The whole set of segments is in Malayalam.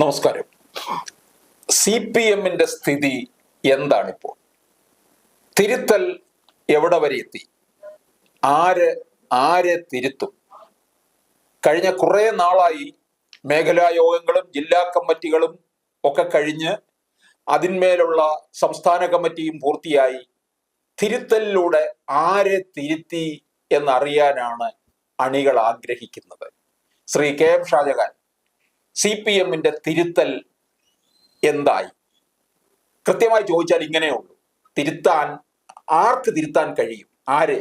നമസ്കാരം. CPM-ന്റെ സ്ഥിതി എന്താണിപ്പോൾ? തിരുത്തൽ എവിടെ വരെ എത്തി? ആരെ തിരുത്തും? കഴിഞ്ഞ കുറേ നാളായി മേഖലാ യോഗങ്ങളും ജില്ലാ കമ്മിറ്റികളും ഒക്കെ കഴിഞ്ഞ് അതിന്മേലുള്ള സംസ്ഥാന കമ്മിറ്റിയും പൂർത്തിയായി. തിരുത്തലിലൂടെ ആരെ തിരുത്തി എന്നറിയാനാണ് അണികൾ ആഗ്രഹിക്കുന്നത്. ശ്രീ KM ഷാജഹാൻ, CPM-ന്റെ തിരുത്തൽ എന്തായി? കൃത്യമായി ചോദിച്ചാൽ ഇങ്ങനെയുള്ളൂ. ആർക്ക് തിരുത്താൻ കഴിയും? ആര്?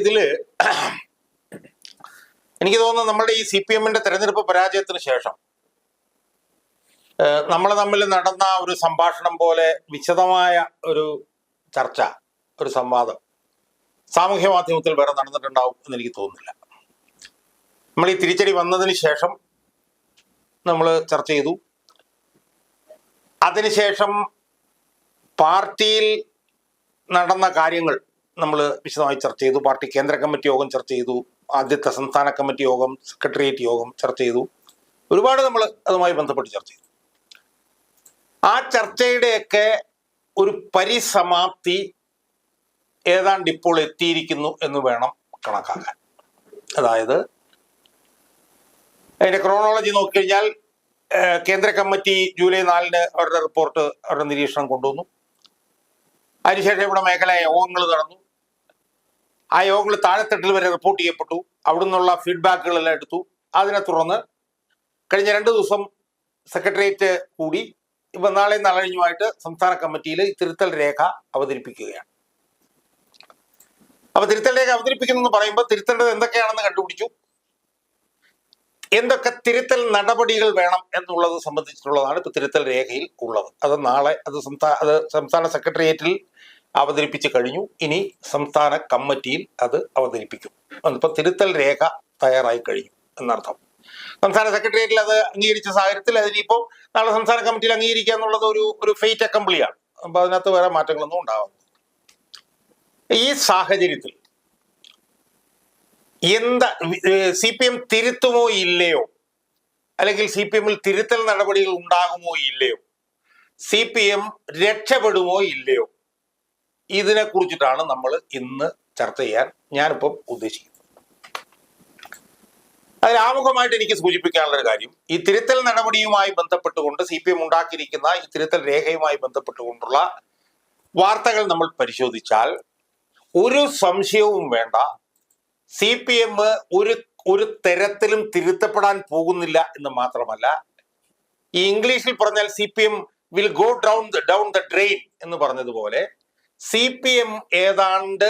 ഇതില് എനിക്ക് തോന്നുന്നു നമ്മുടെ ഈ CPM-ന്റെ തെരഞ്ഞെടുപ്പ് പരാജയത്തിന് ശേഷം നമ്മൾ തമ്മിൽ നടന്ന ഒരു സംഭാഷണം പോലെ വിശദമായ ഒരു ചർച്ച, ഒരു സംവാദം സാമൂഹ്യ മാധ്യമത്തിൽ വേറെ നടന്നിട്ടുണ്ടാവും എന്ന് എനിക്ക് തോന്നുന്നില്ല. നമ്മൾ ഈ തിരിച്ചടി വന്നതിന് ശേഷം നമ്മൾ ചർച്ച ചെയ്തു. അതിനുശേഷം പാർട്ടിയിൽ നടന്ന കാര്യങ്ങൾ നമ്മൾ വിശദമായി ചർച്ച ചെയ്തു. പാർട്ടി കേന്ദ്ര കമ്മിറ്റി യോഗം ചർച്ച ചെയ്തു. ആദ്യത്തെ സംസ്ഥാന കമ്മിറ്റി യോഗം, സെക്രട്ടേറിയറ്റ് യോഗം ചർച്ച ചെയ്തു. ഒരുപാട് നമ്മൾ അതുമായി ബന്ധപ്പെട്ട് ചർച്ച ചെയ്തു. ആ ചർച്ചയുടെയൊക്കെ ഒരു പരിസമാപ്തി ഏതാണ്ട് ഇപ്പോൾ എത്തിയിരിക്കുന്നു എന്ന് വേണം കണക്കാക്കാൻ. അതായത് അതിന്റെ ക്രോണോളജി നോക്കിക്കഴിഞ്ഞാൽ കേന്ദ്ര കമ്മിറ്റി ജൂലൈ 4-ന് അവരുടെ റിപ്പോർട്ട്, അവരുടെ നിരീക്ഷണം കൊണ്ടുവന്നു. അതിനുശേഷം ഇവിടെ മേഖലാ യോഗങ്ങൾ നടന്നു. ആ യോഗങ്ങൾ താഴെത്തട്ടിൽ വരെ റിപ്പോർട്ട് ചെയ്യപ്പെട്ടു. അവിടെ നിന്നുള്ള ഫീഡ്ബാക്കുകളെല്ലാം എടുത്തു. അതിനെ തുടർന്ന് കഴിഞ്ഞ 2 ദിവസം സെക്രട്ടേറിയറ്റ് കൂടി ഇപ്പം നാളെയും നാളെയുമായിട്ട് സംസ്ഥാന കമ്മിറ്റിയിൽ തിരുത്തൽ രേഖ അവതരിപ്പിക്കുകയാണ്. അപ്പൊ തിരുത്തൽ രേഖ അവതരിപ്പിക്കുന്നു പറയുമ്പോൾ തിരുത്തേണ്ടത് എന്തൊക്കെയാണെന്ന് കണ്ടുപിടിച്ചു. എന്തൊക്കെ തിരുത്തൽ നടപടികൾ വേണം എന്നുള്ളത് സംബന്ധിച്ചിട്ടുള്ളതാണ് ഇപ്പൊ തിരുത്തൽ രേഖയിൽ ഉള്ളത്. അത് നാളെ സംസ്ഥാന സെക്രട്ടേറിയറ്റിൽ അവതരിപ്പിച്ച് കഴിഞ്ഞു. ഇനി സംസ്ഥാന കമ്മിറ്റിയിൽ അത് അവതരിപ്പിക്കും. ഇപ്പൊ തിരുത്തൽ രേഖ തയ്യാറായി കഴിഞ്ഞു എന്നർത്ഥം. സംസ്ഥാന സെക്രട്ടേറിയറ്റിൽ അത് അംഗീകരിച്ച സാഹചര്യത്തിൽ അതിനിപ്പോൾ നാളെ സംസ്ഥാന കമ്മിറ്റിയിൽ അംഗീകരിക്കുക എന്നുള്ളത് ഒരു ഫെയ്റ്റ് അക്കംപ്ലിയാണ്. അപ്പൊ അതിനകത്ത് വേറെ മാറ്റങ്ങളൊന്നും ഉണ്ടാകും. ഈ സാഹചര്യത്തിൽ CPM തിരുത്തുമോ ഇല്ലയോ, അല്ലെങ്കിൽ CPM-ൽ തിരുത്തൽ നടപടികൾ ഉണ്ടാകുമോ ഇല്ലയോ, CPM രക്ഷപ്പെടുമോ ഇല്ലയോ, ഇതിനെ കുറിച്ചിട്ടാണ് നമ്മൾ ഇന്ന് ചർച്ച ചെയ്യാൻ ഞാനിപ്പം ഉദ്ദേശിക്കുന്നത്. അതിൽ ആമുഖമായിട്ട് എനിക്ക് സൂചിപ്പിക്കാനുള്ള ഒരു കാര്യം, ഈ തിരുത്തൽ നടപടിയുമായി ബന്ധപ്പെട്ടുകൊണ്ട് CPM ഉണ്ടാക്കിയിരിക്കുന്ന ഈ തിരുത്തൽ രേഖയുമായി ബന്ധപ്പെട്ടുകൊണ്ടുള്ള വാർത്തകൾ നമ്മൾ പരിശോധിച്ചാൽ ഒരു സംശയവും വേണ്ട, CPM ഒരു തരത്തിലും തിരുത്തപ്പെടാൻ പോകുന്നില്ല എന്ന് മാത്രമല്ല, ഈ ഇംഗ്ലീഷിൽ പറഞ്ഞാൽ CPM will go down the drain എന്ന് പറഞ്ഞതുപോലെ CPM ഏതാണ്ട്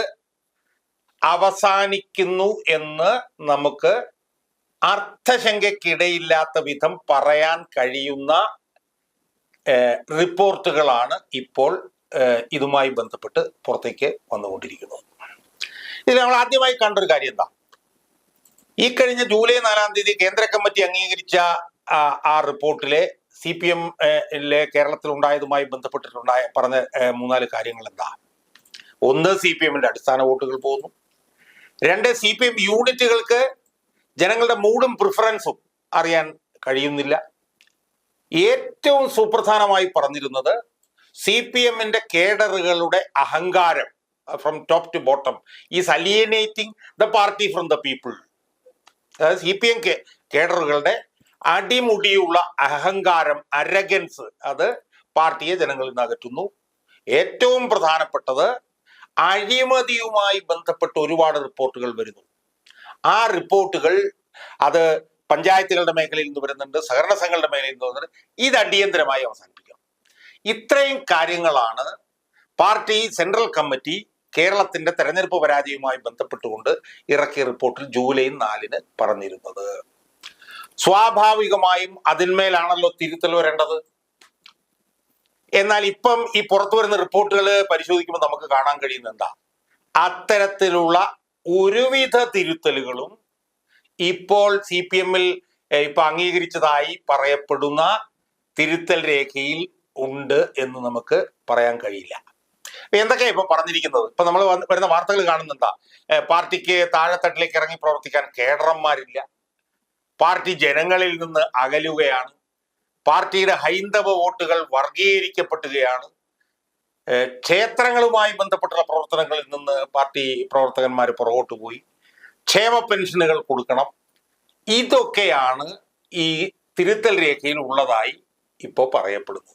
അവസാനിക്കുന്നു എന്ന് നമുക്ക് അർത്ഥശങ്കയ്ക്കിടയില്ലാത്ത വിധം പറയാൻ കഴിയുന്ന റിപ്പോർട്ടുകളാണ് ഇപ്പോൾ ഇതുമായി ബന്ധപ്പെട്ട് പുറത്തേക്ക് വന്നുകൊണ്ടിരിക്കുന്നത്. ഇതിൽ നമ്മൾ ആദ്യമായി കണ്ടൊരു കാര്യം എന്താ, ഈ കഴിഞ്ഞ ജൂലൈ 4-ാം തീയതി കേന്ദ്ര കമ്മിറ്റി അംഗീകരിച്ച ആ റിപ്പോർട്ടിലെ CPM-ലെ കേരളത്തിൽ ഉണ്ടായതുമായി ബന്ധപ്പെട്ടിട്ടുണ്ടായ പറഞ്ഞ 3-4 കാര്യങ്ങൾ എന്താ? 1, CPM-ന്റെ അടിസ്ഥാന വോട്ടുകൾ പോകുന്നു. 2, CPM യൂണിറ്റുകൾക്ക് ജനങ്ങളുടെ മൂഡും പ്രിഫറൻസും അറിയാൻ കഴിയുന്നില്ല. ഏറ്റവും സുപ്രധാനമായി പറഞ്ഞിരുന്നത് CPM-ന്റെ കേഡറുകളുടെ അഹങ്കാരം from top to bottom is alienating the party from the people. അതായത് CPM കേഡറുകളുടെ അടിമുടിയുള്ള അഹങ്കാരം, അരഗൻസ്, അത് പാർട്ടിയെ ജനങ്ങളിൽ നിന്ന് അകറ്റുന്നു. ഏറ്റവും പ്രധാനപ്പെട്ടത് അഴിമതിയുമായി ബന്ധപ്പെട്ട് ഒരുപാട് റിപ്പോർട്ടുകൾ വരുന്നു. ആ റിപ്പോർട്ടുകൾ അത് പഞ്ചായത്തുകളുടെ മേഖലയിൽ നിന്ന് വരുന്നുണ്ട്, സഹകരണ സംഘങ്ങളുടെ മേഖലയിൽ നിന്ന് വരുന്നുണ്ട്. ഇത് അടിയന്തരമായി അവസാനിപ്പിക്കണം. ഇത്രയും കാര്യങ്ങളാണ് പാർട്ടി സെൻട്രൽ കമ്മിറ്റി കേരളത്തിന്റെ തെരഞ്ഞെടുപ്പ് പരാജയവുമായി ബന്ധപ്പെട്ടുകൊണ്ട് ഇറക്കിയ റിപ്പോർട്ടിൽ ജൂലൈ 4-ന് പറഞ്ഞിരുന്നത്. സ്വാഭാവികമായും അതിന്മേലാണല്ലോ തിരുത്തൽ വരേണ്ടത്. എന്നാൽ ഇപ്പം ഈ പുറത്തു വരുന്ന റിപ്പോർട്ടുകൾ പരിശോധിക്കുമ്പോൾ നമുക്ക് കാണാൻ കഴിയുന്നത് എന്താ, അത്തരത്തിലുള്ള ഒരുവിധ തിരുത്തലുകളും ഇപ്പോൾ CPM-ൽ ഇപ്പൊ അംഗീകരിച്ചതായി പറയപ്പെടുന്ന തിരുത്തൽ രേഖയിൽ ഉണ്ട് എന്ന് നമുക്ക് പറയാൻ കഴിയില്ല. എന്തൊക്കെയാ ഇപ്പൊ പറഞ്ഞിരിക്കുന്നത്? ഇപ്പൊ നമ്മൾ വരുന്ന വാർത്തകൾ കാണുന്നെന്താ, പാർട്ടിക്ക് താഴെത്തട്ടിലേക്ക് ഇറങ്ങി പ്രവർത്തിക്കാൻ കേഡർമാരില്ല, പാർട്ടി ജനങ്ങളിൽ നിന്ന് അകലുകയാണ്, പാർട്ടിയുടെ ഹൈന്ദവ വോട്ടുകൾ വർഗീകരിക്കപ്പെടുകയാണ്, ക്ഷേത്രങ്ങളുമായി ബന്ധപ്പെട്ടുള്ള പ്രവർത്തനങ്ങളിൽ നിന്ന് പാർട്ടി പ്രവർത്തകന്മാർ പുറകോട്ട് പോയി, ക്ഷേമ പെൻഷനുകൾ കൊടുക്കണം. ഇതൊക്കെയാണ് ഈ തിരുത്തൽ രേഖയിൽ ഉള്ളതായി ഇപ്പോൾ പറയപ്പെടുന്നത്.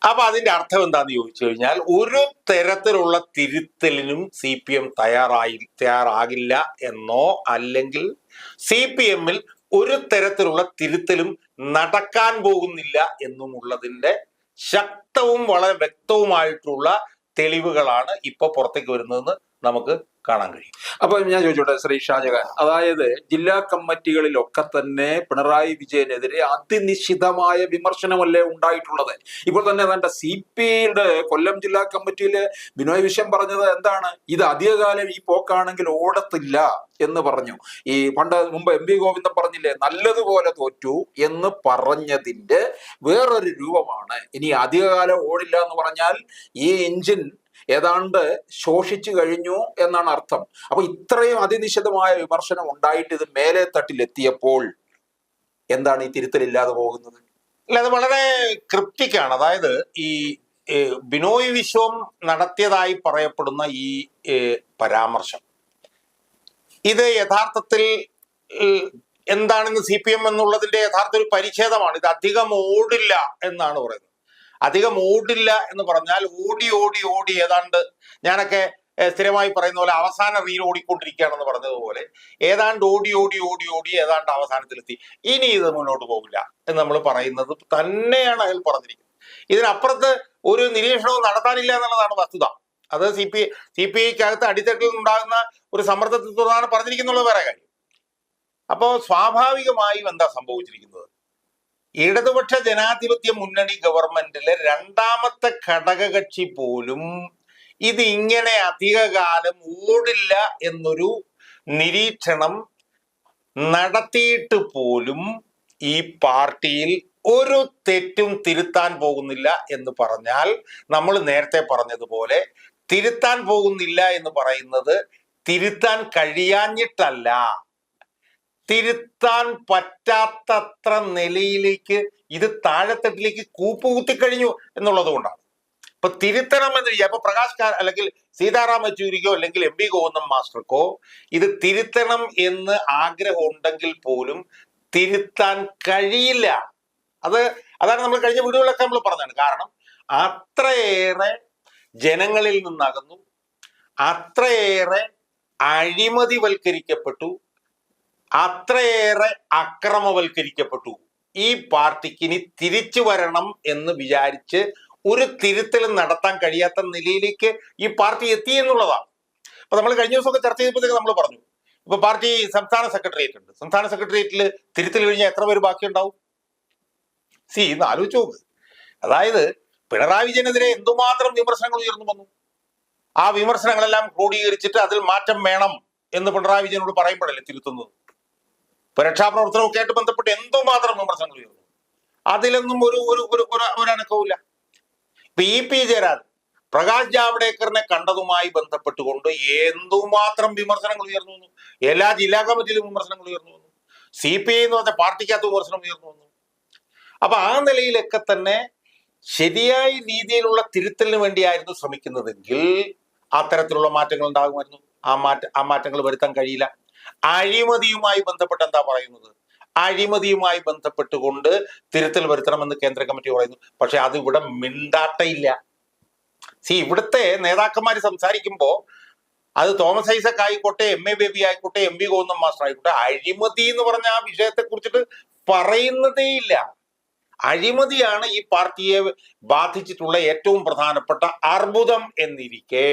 അപ്പൊ അതിന്റെ അർത്ഥം എന്താന്ന് ചോദിച്ചു കഴിഞ്ഞാൽ, ഒരു തരത്തിലുള്ള തിരുത്തലിനും CPM തയ്യാറാകില്ല എന്നോ, അല്ലെങ്കിൽ CPM-ൽ ഒരു തരത്തിലുള്ള തിരുത്തലും നടക്കാൻ പോകുന്നില്ല എന്നുമുള്ളതിന്റെ ശക്തവും വളരെ വ്യക്തവുമായിട്ടുള്ള തെളിവുകളാണ് ഇപ്പൊ പുറത്തേക്ക് വരുന്നതെന്ന് നമുക്ക് കാണാൻ കഴിയും. അപ്പൊ ഞാൻ ചോദിച്ചോട്ടെ ശ്രീ ഷാജഹാൻ, അതായത് ജില്ലാ കമ്മിറ്റികളിലൊക്കെ തന്നെ പിണറായി വിജയനെതിരെ അതിനിശിതമായ വിമർശനമല്ലേ ഉണ്ടായിട്ടുള്ളത്? ഇപ്പോൾ തന്നെ തന്റെ CPI-യുടെ കൊല്ലം ജില്ലാ കമ്മിറ്റിയിലെ ബിനോയ് വിശ്വം പറഞ്ഞത് എന്താണ്? ഇത് അധികകാലം ഈ പോക്കാണെങ്കിൽ ഓടത്തില്ല എന്ന് പറഞ്ഞു. ഈ മുമ്പ് MP ഗോവിന്ദൻ പറഞ്ഞില്ലേ, നല്ലതുപോലെ തോറ്റു എന്ന് പറഞ്ഞതിന്റെ വേറൊരു രൂപമാണ് ഇനി അധികകാലം ഓടില്ല എന്ന് പറഞ്ഞാൽ ഈ എഞ്ചിൻ ഏതാണ്ട് ശോഷിച്ചു കഴിഞ്ഞു എന്നാണ് അർത്ഥം. അപ്പൊ ഇത്രയും അതിനിശിതമായ വിമർശനം ഉണ്ടായിട്ട് ഇത് മേലെ തട്ടിലെത്തിയപ്പോൾ എന്താണ് ഈ തിരുത്തലില്ലാതെ പോകുന്നത്? അല്ല, അത് വളരെ ക്രിപ്റ്റിക്കാണ്. അതായത് ഈ ബിനോയ് വിശ്വം നടത്തിയതായി പറയപ്പെടുന്ന ഈ പരാമർശം, ഇത് യഥാർത്ഥത്തിൽ എന്താണെന്ന് CPM എന്നുള്ളതിന്റെ യഥാർത്ഥ ഒരു പരിച്ഛേദമാണ്. ഇത് അധികം ഓടില്ല എന്നാണ് പറയുന്നത്. അധികം ഓടില്ല എന്ന് പറഞ്ഞാൽ ഓടി ഓടി ഓടി ഏതാണ്ട്, ഞാനൊക്കെ സ്ഥിരമായി പറയുന്ന പോലെ അവസാന റീൽ ഓടിക്കൊണ്ടിരിക്കുകയാണെന്ന് പറഞ്ഞതുപോലെ, ഏതാണ്ട് ഓടി ഓടി ഓടി ഓടി ഏതാണ്ട് അവസാനത്തിലെത്തി, ഇനി ഇത് മുന്നോട്ട് പോകില്ല എന്ന് നമ്മൾ പറയുന്നത് തന്നെയാണ് അയാൾ പറഞ്ഞിരിക്കുന്നത്. ഇതിനപ്പുറത്ത് ഒരു നിരീക്ഷണവും നടത്താനില്ല എന്നുള്ളതാണ് വസ്തുത. അത് CPIക്കകത്ത് അടിത്തട്ടിൽ ഉണ്ടാകുന്ന ഒരു സമ്മർദ്ദത്തെ തുടർന്നാണ് പറഞ്ഞിരിക്കുന്നുള്ള വേറെ കാര്യം. അപ്പോൾ സ്വാഭാവികമായും എന്താ സംഭവിച്ചിരിക്കുന്നത്? ഇടതുപക്ഷ ജനാധിപത്യ മുന്നണി ഗവൺമെന്റിലെ രണ്ടാമത്തെ ഘടകകക്ഷി പോലും ഇത് ഇങ്ങനെ അധികകാലം ഓടില്ല എന്നൊരു നിരീക്ഷണം നടത്തിയിട്ട് പോലും ഈ പാർട്ടിയിൽ ഒരു തെറ്റും തിരുത്താൻ പോകുന്നില്ല എന്ന് പറഞ്ഞാൽ, നമ്മൾ നേരത്തെ പറഞ്ഞതുപോലെ തിരുത്താൻ പോകുന്നില്ല എന്ന് പറയുന്നത് തിരുത്താൻ കഴിയാഞ്ഞിട്ടല്ല, തിരുത്താൻ പറ്റാത്തത്ര നിലയിലേക്ക് ഇത് താഴെത്തട്ടിലേക്ക് കൂപ്പുകുത്തിക്കഴിഞ്ഞു എന്നുള്ളത് കൊണ്ടാണ്. ഇപ്പൊ തിരുത്തണം എന്ന് ഇപ്പൊ പ്രകാശ് അല്ലെങ്കിൽ സീതാറാം യെച്ചൂരിക്കോ അല്ലെങ്കിൽ MP ഗോവിന്ദൻ മാസ്റ്റർക്കോ ഇത് തിരുത്തണം എന്ന് ആഗ്രഹം ഉണ്ടെങ്കിൽ പോലും തിരുത്താൻ കഴിയില്ല. അതാണ് നമ്മൾ കഴിഞ്ഞ വീഡിയോകളൊക്കെ നമ്മൾ പറഞ്ഞതാണ്. കാരണം അത്രയേറെ ജനങ്ങളിൽ നിന്നകന്നു, അത്രയേറെ അഴിമതിവൽക്കരിക്കപ്പെട്ടു, അത്രയേറെ അക്രമവൽക്കരിക്കപ്പെട്ടു. ഈ പാർട്ടിക്ക് ഇനി തിരിച്ചു വരണം എന്ന് വിചാരിച്ച് ഒരു തിരുത്തലും നടത്താൻ കഴിയാത്ത നിലയിലേക്ക് ഈ പാർട്ടി എത്തി എന്നുള്ളതാണ്. അപ്പൊ നമ്മൾ കഴിഞ്ഞ ദിവസമൊക്കെ ചർച്ച ചെയ്തപ്പോഴത്തേക്ക് നമ്മൾ പറഞ്ഞു, ഇപ്പൊ പാർട്ടി സംസ്ഥാന സെക്രട്ടേറിയറ്റ് ഉണ്ട്. സംസ്ഥാന സെക്രട്ടേറിയറ്റിൽ തിരുത്തൽ കഴിഞ്ഞാൽ എത്ര പേര് ബാക്കിയുണ്ടാവും? ഇന്ന് ആലോചിച്ച് നോക്ക്. അതായത് പിണറായി വിജയനെതിരെ എന്തുമാത്രം വിമർശനങ്ങൾ ഉയർന്നു വന്നു. ആ വിമർശനങ്ങളെല്ലാം ക്രോഡീകരിച്ചിട്ട് അതിൽ മാറ്റം വേണം എന്ന് പിണറായി വിജയനോട് പറയുമ്പോഴല്ലേ തിരുത്തുന്നത്. ഇപ്പൊ രക്ഷാപ്രവർത്തനമൊക്കെ ആയിട്ട് ബന്ധപ്പെട്ട് എന്തുമാത്രം വിമർശനങ്ങൾ ഉയർന്നു, അതിലൊന്നും ഒരു അനക്കവുമില്ല. ഇപ്പൊ EP ജയരാജൻ പ്രകാശ് ജാവ്ദേക്കറിനെ കണ്ടതുമായി ബന്ധപ്പെട്ടുകൊണ്ട് എന്തുമാത്രം വിമർശനങ്ങൾ ഉയർന്നു വന്നു. എല്ലാ ജില്ലാ കമ്മിറ്റിയിലും വിമർശനങ്ങൾ ഉയർന്നു വന്നു. CPI എന്ന് പറഞ്ഞ പാർട്ടിക്കകത്ത് വിമർശനം ഉയർന്നു വന്നു. അപ്പൊ ആ നിലയിലൊക്കെ തന്നെ ശരിയായ രീതിയിലുള്ള തിരുത്തലിന് വേണ്ടിയായിരുന്നു ശ്രമിക്കുന്നതെങ്കിൽ അത്തരത്തിലുള്ള മാറ്റങ്ങൾ ഉണ്ടാകുമായിരുന്നു. ആ മാറ്റങ്ങൾ വരുത്താൻ കഴിയില്ല. അഴിമതിയുമായി ബന്ധപ്പെട്ട് എന്താ പറയുന്നത്? അഴിമതിയുമായി ബന്ധപ്പെട്ടുകൊണ്ട് തിരുത്തൽ വരുത്തണമെന്ന് കേന്ദ്ര കമ്മിറ്റി പറയുന്നു. പക്ഷെ അത് ഇവിടെ മിണ്ടാട്ടയില്ല. ഇവിടുത്തെ നേതാക്കന്മാർ സംസാരിക്കുമ്പോ അത് തോമസ് ഐസക് ആയിക്കോട്ടെ, MA ബേബി ആയിക്കോട്ടെ, MP ഗോവിന്ദൻ മാസ്റ്റർ ആയിക്കോട്ടെ, അഴിമതി എന്ന് പറഞ്ഞ ആ വിഷയത്തെ കുറിച്ചിട്ട് പറയുന്നതേ ഇല്ല. അഴിമതിയാണ് ഈ പാർട്ടിയെ ബാധിച്ചിട്ടുള്ള ഏറ്റവും പ്രധാനപ്പെട്ട അർബുദം എന്നിരിക്കെ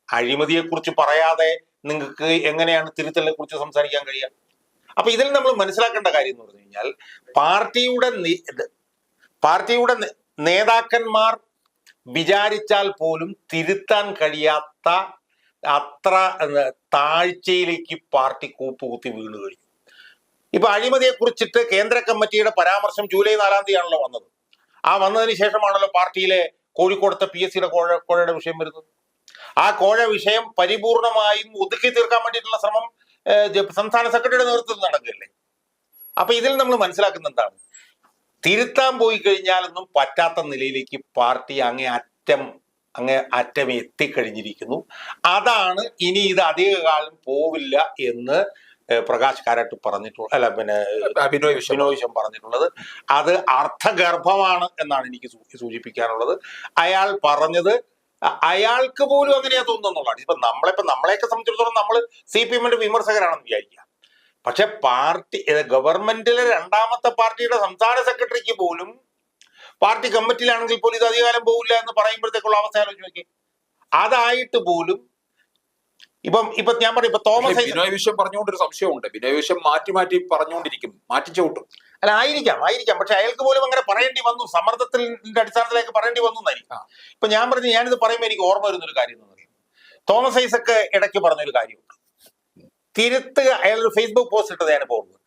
അഴിമതിയെ കുറിച്ച് പറയാതെ നിങ്ങൾക്ക് എങ്ങനെയാണ് തിരുത്തലിനെ കുറിച്ച് സംസാരിക്കാൻ കഴിയുക? അപ്പൊ ഇതിൽ നമ്മൾ മനസ്സിലാക്കേണ്ട കാര്യം എന്ന് പറഞ്ഞു കഴിഞ്ഞാൽ, പാർട്ടിയുടെ നേതാക്കന്മാർ വിചാരിച്ചാൽ പോലും തിരുത്താൻ കഴിയാത്ത അത്ര താഴ്ചയിലേക്ക് പാർട്ടി കൂപ്പുകുത്തി വീണു കഴിഞ്ഞു. ഇപ്പൊ അഴിമതിയെ കുറിച്ചിട്ട് കേന്ദ്ര കമ്മിറ്റിയുടെ പരാമർശം ജൂലൈ 4-ാം തീയതിയാണല്ലോ വന്നത്. ആ വന്നതിന് ശേഷമാണല്ലോ പാർട്ടിയിലെ കോഴിക്കോടത്തെ PSCയുടെ കോഴയുടെ വിഷയം വരുന്നത്. ആ കോഴ വിഷയം പരിപൂർണമായും ഒതുക്കി തീർക്കാൻ വേണ്ടിയിട്ടുള്ള ശ്രമം സംസ്ഥാന സെക്രട്ടറിയുടെ നേതൃത്വത്തിൽ നടക്കുകയല്ലേ. അപ്പൊ ഇതിൽ നമ്മൾ മനസ്സിലാക്കുന്ന എന്താണ്, തിരുത്താൻ പോയി കഴിഞ്ഞാലൊന്നും പറ്റാത്ത നിലയിലേക്ക് പാർട്ടി അങ്ങേ അറ്റം എത്തിക്കഴിഞ്ഞിരിക്കുന്നു. അതാണ് ഇനി ഇത് അധികകാലം പോവില്ല എന്ന് പ്രകാശ് കാരാട്ട് പറഞ്ഞിട്ടുള്ളത്, അല്ല പിന്നെ ബിനോയ് വിശ്വം പറഞ്ഞിട്ടുള്ളത്. അത് അർത്ഥഗർഭമാണ് എന്നാണ് എനിക്ക് സൂചിപ്പിക്കാനുള്ളത്. അയാൾ പറഞ്ഞത് അയാൾക്ക് പോലും അങ്ങനെയാ തോന്നുന്നുള്ളതാണ്. ഇപ്പൊ നമ്മളെയൊക്കെ സംബന്ധിച്ചിടത്തോളം നമ്മൾ CPM-ന്റെ വിമർശകരാണെന്ന് വിചാരിക്കുക. പക്ഷെ ഗവൺമെന്റിലെ രണ്ടാമത്തെ പാർട്ടിയുടെ സംസ്ഥാന സെക്രട്ടറിക്ക് പോലും പാർട്ടി കമ്മിറ്റിയിലാണെങ്കിൽ പോലും ഇത് അധികാരം പോകില്ല എന്ന് പറയുമ്പോഴത്തേക്കുള്ള അവസ്ഥ ആലോചിച്ച് നോക്കി. അതായിട്ട് പോലും ഇപ്പൊ ഞാൻ പറയും, ഇപ്പൊ തോമസ് ബിനോയ് വിശ്വം പറഞ്ഞുകൊണ്ടൊരു സംശയമുണ്ട്. ബിനോയ് വിശ്വം മാറ്റി പറഞ്ഞുകൊണ്ടിരിക്കും, മാറ്റിച്ചോട്ടും. അല്ല, ആയിരിക്കാം. പക്ഷെ അയാൾക്ക് പോലും അങ്ങനെ പറയേണ്ടി വന്നു, സമ്മർദ്ദത്തിന്റെ അടിസ്ഥാനത്തിലേക്ക് പറയേണ്ടി വന്നു എന്നായിരിക്കും. ഇപ്പൊ ഞാനിത് പറയുമ്പോൾ എനിക്ക് ഓർമ്മ വരുന്നൊരു കാര്യം എന്ന് പറയുന്നത്, തോമസ് ഐസക്ക് ഇടയ്ക്ക് പറഞ്ഞൊരു കാര്യമുണ്ട്. തിരുത്തുക, അയാളൊരു ഫേസ്ബുക്ക് പോസ്റ്റ് ഇട്ടത് ഞാൻ പോകുന്നത്,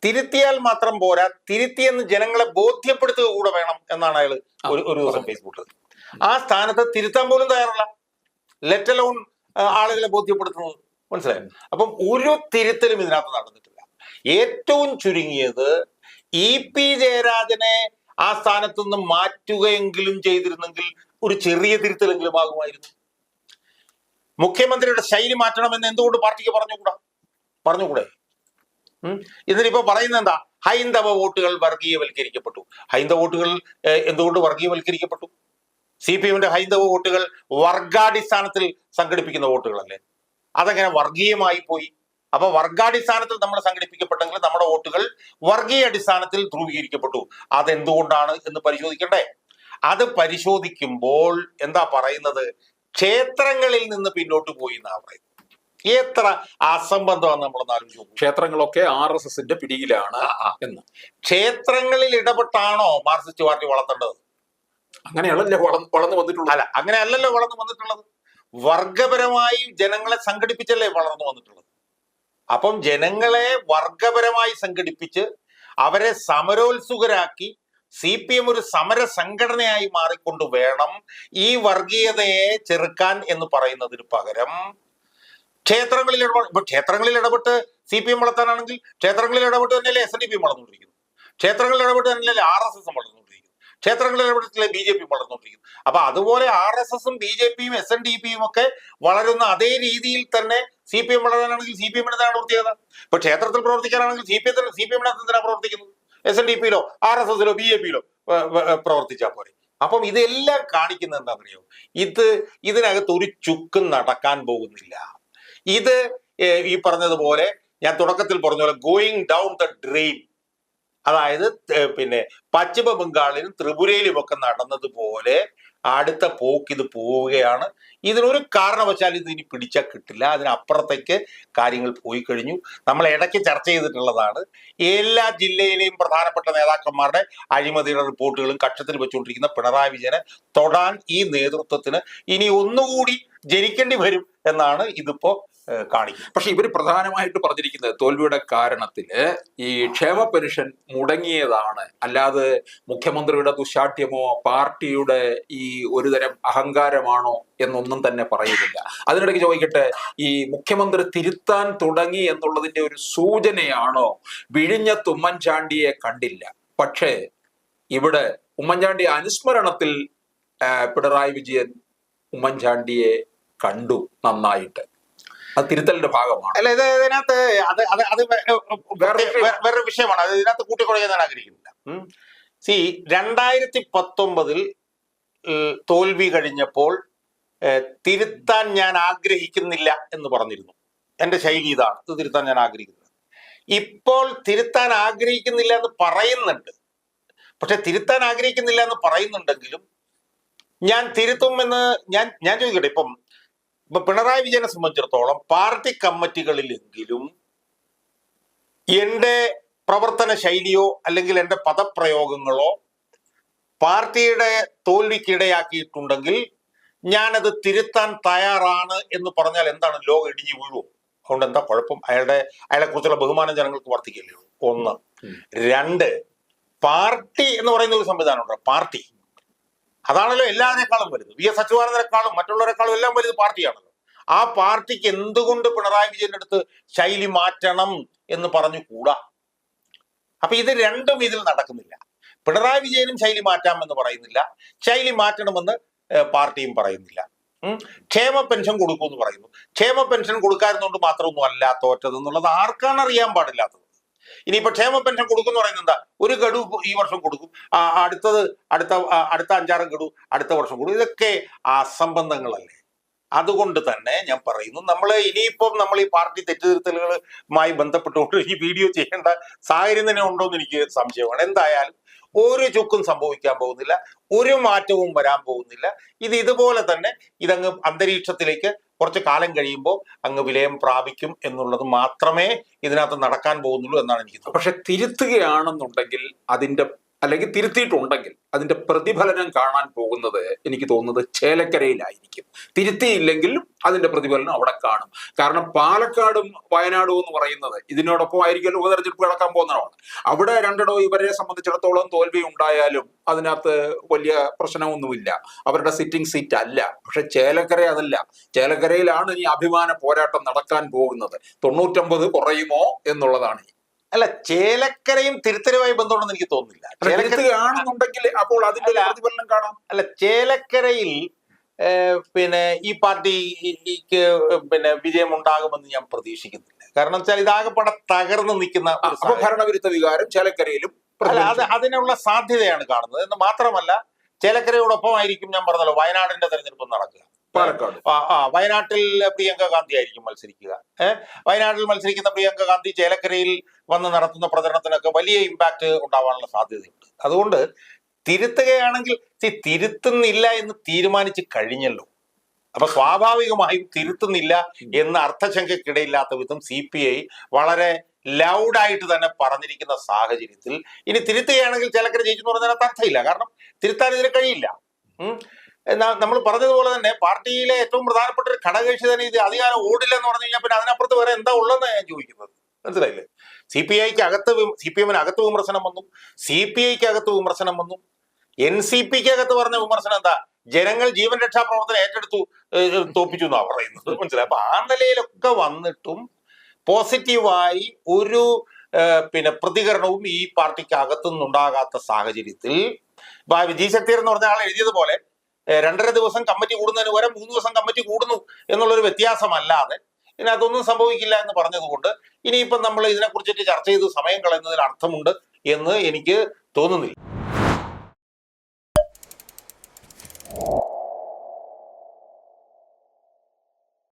തിരുത്തിയാൽ മാത്രം പോരാ, തിരുത്തിയെന്ന് ജനങ്ങളെ ബോധ്യപ്പെടുത്തുക കൂടെ വേണം എന്നാണ് അയാൾ ഒരു ദിവസം ഫേസ്ബുക്കിൽ. ആ സ്ഥാനത്ത് തിരുത്താൻ പോലും തയ്യാറല്ല, ലെറ്റ് അലോൺ ആളുകളെ ബോധ്യപ്പെടുത്തുന്നത്. മനസ്സിലായോ? അപ്പം ഒരു തിരുത്തലും ഇതിനകത്ത് നടന്നിട്ടില്ല. ഏറ്റവും ചുരുങ്ങിയത് EP ജയരാജനെ ആ സ്ഥാനത്തു നിന്ന് മാറ്റുകയെങ്കിലും ചെയ്തിരുന്നെങ്കിൽ ഒരു ചെറിയ തിരുത്തലെങ്കിലും ആകുമായിരുന്നു. മുഖ്യമന്ത്രിയുടെ ശൈലി മാറ്റണമെന്ന് എന്തുകൊണ്ട് പാർട്ടിക്ക് പറഞ്ഞുകൂടെ? ഇതിനിപ്പോ പറയുന്നത് എന്താ, ഹൈന്ദവ വോട്ടുകൾ വർഗീയവൽക്കരിക്കപ്പെട്ടു. ഹൈന്ദവ വോട്ടുകൾ എന്തുകൊണ്ട് വർഗീയവൽക്കരിക്കപ്പെട്ടു? CPM-ന്റെ ഹൈന്ദവ വോട്ടുകൾ വർഗാടിസ്ഥാനത്തിൽ സംഘടിപ്പിക്കുന്ന വോട്ടുകളല്ലേ, അതെങ്ങനെ വർഗീയമായി പോയി? അപ്പൊ വർഗാടിസ്ഥാനത്തിൽ നമ്മൾ സംഘടിപ്പിക്കപ്പെട്ടെങ്കിൽ നമ്മുടെ വോട്ടുകൾ വർഗീയ അടിസ്ഥാനത്തിൽ ധ്രുവീകരിക്കപ്പെട്ടു. അതെന്തുകൊണ്ടാണ് എന്ന് പരിശോധിക്കണ്ടേ? അത് പരിശോധിക്കുമ്പോൾ എന്താ പറയുന്നത്, ക്ഷേത്രങ്ങളിൽ നിന്ന് പിന്നോട്ട് പോയി എന്നാ പറയുന്നത്. എത്ര അസംബന്ധമാണ് നമ്മളൊന്ന് ആലോചിച്ചു. ക്ഷേത്രങ്ങളൊക്കെ RSSന്റെ പിടിയിലാണ് എന്ന്. ക്ഷേത്രങ്ങളിൽ ഇടപെട്ടാണോ മാർക്സിസ്റ്റ് പാർട്ടി വളർത്തേണ്ടത്? അങ്ങനെയല്ലല്ലോ വളർന്നു വന്നിട്ടുള്ളത്. അല്ല, അങ്ങനെയല്ലല്ലോ വളർന്നു വന്നിട്ടുള്ളത്. വർഗപരമായി ജനങ്ങളെ സംഘടിപ്പിച്ചല്ലേ വളർന്നു വന്നിട്ടുള്ളത്. അപ്പം ജനങ്ങളെ വർഗപരമായി സംഘടിപ്പിച്ച് അവരെ സമരോത്സുകരാക്കി CPM ഒരു സമര സംഘടനയായി മാറിക്കൊണ്ട് വേണം ഈ വർഗീയതയെ ചെറുക്കാൻ എന്ന് പറയുന്നതിന് പകരം ക്ഷേത്രങ്ങളിൽ ഇടപെട്ട് CPM വളർത്താനാണെങ്കിൽ ക്ഷേത്രങ്ങളിൽ ഇടപെട്ട് തന്നെയല്ലേ SNDP വളർന്നുകൊണ്ടിരിക്കുന്നു, ക്ഷേത്രങ്ങളിൽ ഇടപെട്ട് തന്നെയല്ലേ RSS വളർന്നുകൊണ്ടിരിക്കുന്നു, ക്ഷേത്രങ്ങളിൽ ഇടപെട്ടില്ലേ BJP വളർന്നുകൊണ്ടിരിക്കുന്നു. അപ്പൊ അതുപോലെ RSS-ഉം BJP-യും SNDP-യും ഒക്കെ വളരുന്ന അതേ രീതിയിൽ തന്നെ CPM വളരാനാണെങ്കിൽ CPM-ന് എന്താണ് പ്രത്യേകത? ഇപ്പൊ ക്ഷേത്രത്തിൽ പ്രവർത്തിക്കാനാണെങ്കിൽ CPM-നകത്ത് എന്തിനാ പ്രവർത്തിക്കുന്നത്? SNDP-യിലോ RSS-ലോ BJP-യിലോ പ്രവർത്തിച്ചാൽ പോരെ. അപ്പം ഇതെല്ലാം കാണിക്കുന്നത് എന്താണെന്നറിയോ, ഇതിനകത്ത് ഒരു ചുക്കും നടക്കാൻ പോകുന്നില്ല. ഇത് ഈ പറഞ്ഞതുപോലെ, ഞാൻ തുടക്കത്തിൽ പറഞ്ഞ പോലെ ഗോയിങ് ഡൗൺ ദ ഡ്രെയിൻ, അതായത് പിന്നെ പശ്ചിമ ബംഗാളിലും ത്രിപുരയിലും ഒക്കെ നടന്നതുപോലെ അടുത്ത പോക്ക് ഇത് പോവുകയാണ്. ഇതിനൊരു കാരണവശാൽ ഇത് ഇനി പിടിച്ചാൽ കിട്ടില്ല. അതിനപ്പുറത്തേക്ക് കാര്യങ്ങൾ പോയി കഴിഞ്ഞു. നമ്മൾ ഇടയ്ക്ക് ചർച്ച ചെയ്തിട്ടുള്ളതാണ്, എല്ലാ ജില്ലയിലെയും പ്രധാനപ്പെട്ട നേതാക്കന്മാരുടെ അഴിമതിയുടെ റിപ്പോർട്ടുകളും കക്ഷത്തിൽ വെച്ചുകൊണ്ടിരിക്കുന്ന പിണറായി വിജയനെ തൊടാൻ ഈ നേതൃത്വത്തിന് ഇനി ഒന്നുകൂടി ജനിക്കേണ്ടി വരും എന്നാണ് ഇതിപ്പോ കാണിക്കും. പക്ഷെ ഇവർ പ്രധാനമായിട്ട് പറഞ്ഞിരിക്കുന്നത് തോൽവിയുടെ കാരണത്തില് ഈ ക്ഷേമ പെൻഷൻ മുടങ്ങിയതാണ്, അല്ലാതെ മുഖ്യമന്ത്രിയുടെ ദുശാഠ്യമോ പാർട്ടിയുടെ ഈ ഒരുതരം അഹങ്കാരമാണോ എന്നൊന്നും തന്നെ പറയുന്നില്ല. അതിനിടയ്ക്ക് ചോദിക്കട്ടെ, ഈ മുഖ്യമന്ത്രി തിരുത്താൻ തുടങ്ങി എന്നുള്ളതിന്റെ ഒരു സൂചനയാണോ? വിഴിഞ്ഞത്ത് ഉമ്മൻചാണ്ടിയെ കണ്ടില്ല, പക്ഷേ ഇവിടെ ഉമ്മൻചാണ്ടി അനുസ്മരണത്തിൽ പിണറായി വിജയൻ ഉമ്മൻചാണ്ടിയെ കണ്ടു നന്നായിട്ട്. അത് തിരുത്തലിന്റെ ഭാഗമാണ്. അല്ല, ഇതിനകത്ത് അത് വേറൊരു വിഷയമാണ്. അത് ഇതിനകത്ത് കൂട്ടിക്കുറയാൻ ഞാൻ ആഗ്രഹിക്കുന്നില്ല. 2019 തോൽവി കഴിഞ്ഞപ്പോൾ തിരുത്താൻ ഞാൻ ആഗ്രഹിക്കുന്നില്ല എന്ന് പറഞ്ഞിരുന്നു. എന്റെ ശൈലി ഇതാണ്, ഇത് തിരുത്താൻ ഞാൻ ആഗ്രഹിക്കുന്നത്. ഇപ്പോൾ തിരുത്താൻ ആഗ്രഹിക്കുന്നില്ല എന്ന് പറയുന്നുണ്ട്. പക്ഷെ തിരുത്താൻ ആഗ്രഹിക്കുന്നില്ല എന്ന് പറയുന്നുണ്ടെങ്കിലും ഞാൻ തിരുത്തുമെന്ന് ഞാൻ ചോദിക്കട്ടെ, ഇപ്പൊ പിണറായി വിജയനെ സംബന്ധിച്ചിടത്തോളം പാർട്ടി കമ്മിറ്റികളിലെങ്കിലും എൻ്റെ പ്രവർത്തന ശൈലിയോ അല്ലെങ്കിൽ എൻ്റെ പദപ്രയോഗങ്ങളോ പാർട്ടിയുടെ തോൽവിക്കിടയാക്കിയിട്ടുണ്ടെങ്കിൽ ഞാനത് തിരുത്താൻ തയ്യാറാണ് എന്ന് പറഞ്ഞാൽ എന്താണ്, ലോകം ഇടിഞ്ഞു വീഴുമോ? അതുകൊണ്ട് എന്താ കുഴപ്പം? അയാളെ കുറിച്ചുള്ള ബഹുമാനം ജനങ്ങൾക്ക് വർദ്ധിക്കില്ലേ? ഒന്ന്. രണ്ട്, പാർട്ടി എന്ന് പറയുന്ന ഒരു സംവിധാനമുണ്ട്. പാർട്ടി അതാണല്ലോ എല്ലാവരെക്കാളും വലുത്. VS അച്യുതാനന്ദനെക്കാളും മറ്റുള്ളവരെക്കാളും എല്ലാം വലുത് പാർട്ടിയാണല്ലോ. ആ പാർട്ടിക്ക് എന്തുകൊണ്ട് പിണറായി വിജയന്റെ അടുത്ത് ശൈലി മാറ്റണം എന്ന് പറഞ്ഞു കൂടാ? അപ്പൊ ഇത് രണ്ടും ഇതിൽ നടക്കുന്നില്ല. പിണറായി വിജയനും ശൈലി മാറ്റാമെന്ന് പറയുന്നില്ല, ശൈലി മാറ്റണമെന്ന് പാർട്ടിയും പറയുന്നില്ല. ക്ഷേമ പെൻഷൻ കൊടുക്കുമെന്ന് പറയുന്നു. ക്ഷേമ പെൻഷൻ കൊടുക്കാതിരുന്നുകൊണ്ട് മാത്രമൊന്നും അല്ല തോറ്റത് എന്നുള്ളത് ആർക്കാണ് അറിയാൻ പാടില്ലാത്തത്. ഇനിയിപ്പോ ക്ഷേമ പെൻഷൻ കൊടുക്കുമെന്ന് പറയുന്നത് എന്താ? ഒരു ഗഡു ഈ വർഷം കൊടുക്കും, അടുത്ത 5-6 ഗഡു അടുത്ത വർഷം കൊടുക്കും. ഇതൊക്കെ അസംബന്ധങ്ങളല്ലേ. അതുകൊണ്ട് തന്നെ ഞാൻ പറയുന്നു, നമ്മൾ ഈ പാർട്ടി തെറ്റുതിരുത്തലുകളുമായി ബന്ധപ്പെട്ടുകൊണ്ട് ഈ വീഡിയോ ചെയ്യേണ്ട സാഹചര്യം തന്നെ ഉണ്ടോ എന്ന് എനിക്ക് സംശയമാണ്. എന്തായാലും ഒരു ചുക്കും സംഭവിക്കാൻ പോകുന്നില്ല, ഒരു മാറ്റവും വരാൻ പോകുന്നില്ല. ഇതുപോലെ തന്നെ ഇതങ്ങ് അന്തരീക്ഷത്തിലേക്ക് കുറച്ച് കാലം കഴിയുമ്പോൾ അങ്ങ് വിലയം പ്രാപിക്കും എന്നുള്ളത് മാത്രമേ ഇതിനകത്ത് നടക്കാൻ പോകുന്നുള്ളൂ എന്നാണ് എനിക്ക് തോന്നുന്നത്. പക്ഷെ തിരുത്തുകയാണെന്നുണ്ടെങ്കിൽ അല്ലെങ്കിൽ തിരുത്തിയിട്ടുണ്ടെങ്കിൽ അതിന്റെ പ്രതിഫലനം കാണാൻ പോകുന്നത് എനിക്ക് തോന്നുന്നത് ചേലക്കരയിലായിരിക്കും. തിരുത്തിയില്ലെങ്കിൽ അതിന്റെ പ്രതിഫലനം അവിടെ കാണും. കാരണം പാലക്കാടും വയനാടും എന്ന് പറയുന്നത് ഇതിനോടൊപ്പം ആയിരിക്കും ഉപതെരഞ്ഞെടുപ്പ് കിടക്കാൻ പോകുന്നതാണ്. അവിടെ രണ്ടിടവും ഇവരെ സംബന്ധിച്ചിടത്തോളം തോൽവി ഉണ്ടായാലും അതിനകത്ത് വലിയ പ്രശ്നമൊന്നുമില്ല, അവരുടെ സിറ്റിംഗ് സീറ്റ് അല്ല. പക്ഷെ ചേലക്കര അതല്ല. ചേലക്കരയിലാണ് ഈ അഭിമാന പോരാട്ടം നടക്കാൻ പോകുന്നത്. 99 കുറയുമോ എന്നുള്ളതാണ്. അല്ല, ചേലക്കരയും തിരുത്തലുമായി ബന്ധമുണ്ടെന്ന് എനിക്ക് തോന്നുന്നില്ല. ചേലക്കരയാണെന്നുണ്ടെങ്കിൽ അപ്പോൾ അതിന്റെ പ്രതിഫലനം കാണാം. അല്ല, ചേലക്കരയിൽ ഈ പാർട്ടിക്ക് വിജയം ഉണ്ടാകുമെന്ന് ഞാൻ പ്രതീക്ഷിക്കുന്നില്ല. കാരണം വെച്ചാൽ ഇതാകെപ്പാടെ തകർന്നു നിൽക്കുന്ന ഭരണവിരുദ്ധ വികാരം ചേലക്കരയിലും അതിനുള്ള സാധ്യതയാണ് കാണുന്നത്. എന്ന് മാത്രമല്ല, ചേലക്കരയോടൊപ്പമായിരിക്കും ഞാൻ പറഞ്ഞല്ലോ വയനാടിന്റെ തെരഞ്ഞെടുപ്പ് നടക്കുക. പാലക്കാട് വയനാട്ടിൽ പ്രിയങ്ക ഗാന്ധി ആയിരിക്കും മത്സരിക്കുക. വയനാട്ടിൽ മത്സരിക്കുന്ന പ്രിയങ്ക ഗാന്ധി ചേലക്കരയിൽ വന്ന് നടത്തുന്ന പ്രചരണത്തിനൊക്കെ വലിയ ഇമ്പാക്ട് ഉണ്ടാവാനുള്ള സാധ്യതയുണ്ട്. അതുകൊണ്ട് തിരുത്തുകയാണെങ്കിൽ തിരുത്തുന്നില്ല എന്ന് തീരുമാനിച്ച് കഴിഞ്ഞല്ലോ. അപ്പൊ സ്വാഭാവികമായും തിരുത്തുന്നില്ല എന്ന അർത്ഥശങ്കയ്ക്കിടയില്ലാത്ത വിധം CPI വളരെ ലൗഡായിട്ട് തന്നെ പറഞ്ഞിരിക്കുന്ന സാഹചര്യത്തിൽ ഇനി തിരുത്തുകയാണെങ്കിൽ ചേലക്കര ജയിച്ചെന്ന് പറഞ്ഞതിനകത്ത് അർത്ഥമില്ല. കാരണം തിരുത്താൻ ഇതിന് കഴിയില്ല. നമ്മൾ പറഞ്ഞതുപോലെ തന്നെ പാർട്ടിയിലെ ഏറ്റവും പ്രധാനപ്പെട്ട ഒരു ഘടകകക്ഷി തന്നെ ഇത് അധികാരം ഓടില്ല എന്ന് പറഞ്ഞു കഴിഞ്ഞാൽ പിന്നെ അതിനപ്പുറത്ത് വേറെ എന്താ ഉള്ളതെന്ന് ഞാൻ ചോദിക്കുന്നത്. മനസ്സിലായില്ലേ? CPIക്ക് അകത്ത് CPM-ന് അകത്ത് വിമർശനം വന്നു, CPIക്ക് അകത്ത് വിമർശനം വന്നു, NCPക്ക് അകത്ത് പറഞ്ഞ വിമർശനം എന്താ? ജനങ്ങൾ ജീവൻ രക്ഷാ പ്രവർത്തനം ഏറ്റെടുത്തു, തോപ്പിച്ചു എന്നാ പറയുന്നത്. മനസ്സിലായി? അപ്പൊ ആ നിലയിലൊക്കെ വന്നിട്ടും പോസിറ്റീവായി ഒരു പ്രതികരണവും ഈ പാർട്ടിക്ക് അകത്തുനിന്നുണ്ടാകാത്ത സാഹചര്യത്തിൽ വിജയ് ശക്തിയർ എന്ന് പറഞ്ഞ ആൾ എഴുതിയതുപോലെ 2.5 ദിവസം കമ്മിറ്റി കൂടുന്നതിന് വരെ 3 ദിവസം കമ്മിറ്റി കൂടുന്നു എന്നുള്ളൊരു വ്യത്യാസമല്ലാതെ ഇതിനകത്തൊന്നും സംഭവിക്കില്ല എന്ന് പറഞ്ഞതുകൊണ്ട് ഇനിയിപ്പം നമ്മൾ ഇതിനെക്കുറിച്ചിട്ട് ചർച്ച ചെയ്ത് സമയം കളയുന്നതിൽ അർത്ഥമുണ്ട് എന്ന് എനിക്ക് തോന്നുന്നില്ല.